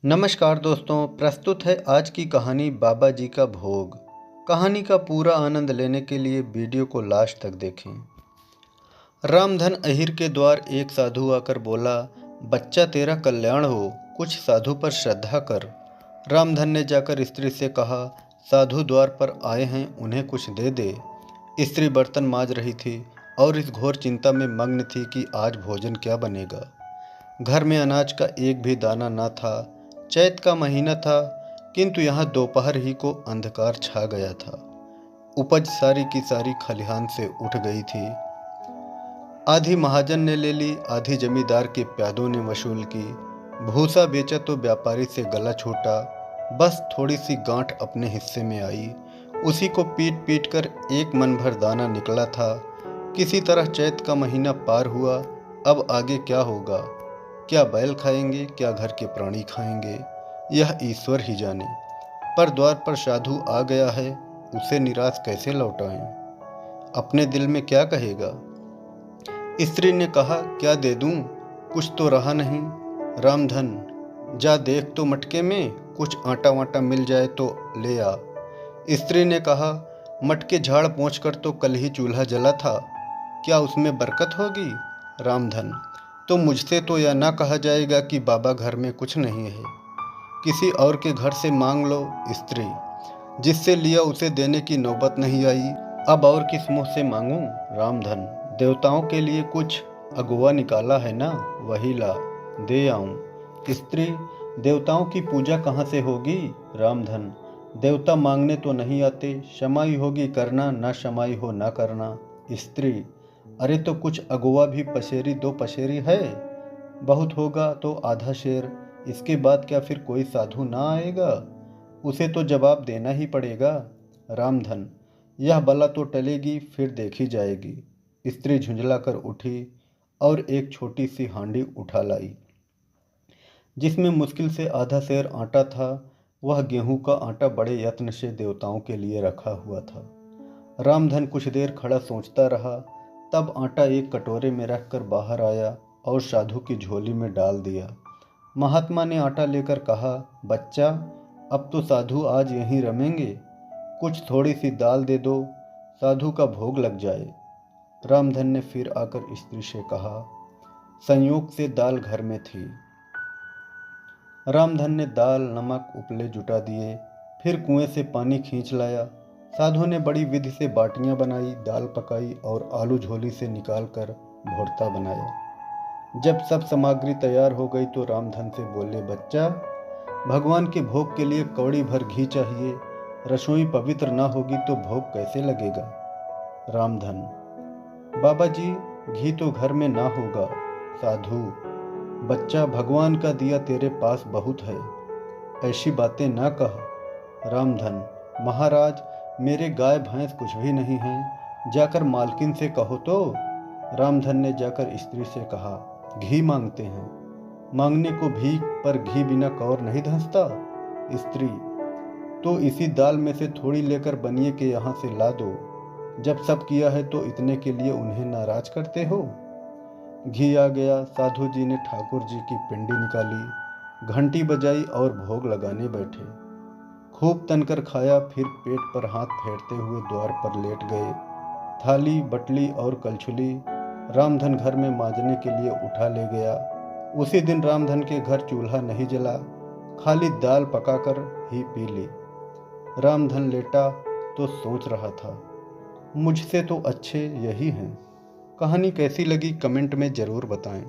नमस्कार दोस्तों, प्रस्तुत है आज की कहानी बाबा जी का भोग। कहानी का पूरा आनंद लेने के लिए वीडियो को लास्ट तक देखें। रामधन अहिर के द्वार एक साधु आकर बोला, बच्चा तेरा कल्याण हो, कुछ साधु पर श्रद्धा कर। रामधन ने जाकर स्त्री से कहा, साधु द्वार पर आए हैं, उन्हें कुछ दे दे। स्त्री बर्तन मांज रही थी और इस घोर चिंता में मग्न थी कि आज भोजन क्या बनेगा। घर में अनाज का एक भी दाना न था। चैत का महीना था, किंतु यहाँ दोपहर ही को अंधकार छा गया था। उपज सारी की सारी खलिहान से उठ गई थी। आधी महाजन ने ले ली, आधी जमींदार के प्यादों ने वसूल की। भूसा बेचा तो व्यापारी से गला छूटा। बस थोड़ी सी गांठ अपने हिस्से में आई। उसी को पीट पीट कर एक मन भर दाना निकला था। किसी तरह चैत का महीना पार हुआ। अब आगे क्या होगा? क्या बैल खाएंगे, क्या घर के प्राणी खाएंगे, यह ईश्वर ही जाने। पर द्वार पर साधु आ गया है, उसे निराश कैसे लौटाएं? अपने दिल में क्या कहेगा? स्त्री ने कहा, क्या दे दूं? कुछ तो रहा नहीं। रामधन, जा देख तो मटके में कुछ आटा वाटा मिल जाए तो ले आ। स्त्री ने कहा, मटके झाड़ पोंछ कर तो कल ही चूल्हा जला था, क्या उसमें बरकत होगी? रामधन, तो मुझसे तो यह ना कहा जाएगा कि बाबा घर में कुछ नहीं है, किसी और के घर से मांग लो। स्त्री, जिससे लिया उसे देने की नौबत नहीं आई, अब और किस मुंह से मांगूं? रामधन, देवताओं के लिए कुछ अगुआ निकाला है ना, वही ला, दे आऊं। स्त्री, देवताओं की पूजा कहाँ से होगी? रामधन, देवता मांगने तो नहीं आते, क्षमाई होगी करना, ना क्षमाई हो ना करना। स्त्री, अरे तो कुछ अगुआ भी पसेरी दो पसेरी है, बहुत होगा तो आधा शेर। इसके बाद क्या फिर कोई साधु ना आएगा? उसे तो जवाब देना ही पड़ेगा। रामधन, यह बला तो टलेगी, फिर देखी जाएगी। स्त्री झुंझला कर उठी और एक छोटी सी हांडी उठा लाई, जिसमें मुश्किल से आधा सेर आटा था। वह गेहूं का आटा बड़े यत्न से देवताओं के लिए रखा हुआ था। रामधन कुछ देर खड़ा सोचता रहा, तब आटा एक कटोरे में रखकर बाहर आया और साधु की झोली में डाल दिया। महात्मा ने आटा लेकर कहा, बच्चा, अब तो साधु आज यहीं रमेंगे, कुछ थोड़ी सी दाल दे दो, साधु का भोग लग जाए। रामधन ने फिर आकर स्त्री से कहा, संयोग से दाल घर में थी। रामधन ने दाल, नमक, उपले जुटा दिए, फिर कुएं से पानी खींच लाया। साधु ने बड़ी विधि से बाटियां बनाई, दाल पकाई और आलू झोली से निकालकर भोरता बनाया। जब सब सामग्री तैयार हो गई तो रामधन से बोले, बच्चा, भगवान के भोग के लिए कौड़ी भर घी चाहिए। रसोई पवित्र ना होगी तो भोग कैसे लगेगा? रामधन, बाबा जी, घी तो घर में ना होगा। साधु, बच्चा, भगवान का दिया तेरे पास बहुत है, ऐसी बातें ना कह। रामधन, महाराज, मेरे गाय भैंस कुछ भी नहीं हैं, जाकर मालकिन से कहो तो। रामधन ने जाकर स्त्री से कहा, घी मांगते हैं। मांगने को भीख, पर घी बिना कौर नहीं धंसता। स्त्री, तो इसी दाल में से थोड़ी लेकर बनिए के यहाँ से ला दो। जब सब किया है तो इतने के लिए उन्हें नाराज करते हो? घी आ गया। साधु जी ने ठाकुर जी की पिंडी निकाली, घंटी बजाई और भोग लगाने बैठे। खूब तनकर खाया, फिर पेट पर हाथ फेरते हुए द्वार पर लेट गए। थाली, बटली और कलछुली रामधन घर में मांजने के लिए उठा ले गया। उसी दिन रामधन के घर चूल्हा नहीं जला, खाली दाल पकाकर ही पी ली। रामधन लेटा तो सोच रहा था, मुझसे तो अच्छे यही हैं। कहानी कैसी लगी कमेंट में ज़रूर बताएं।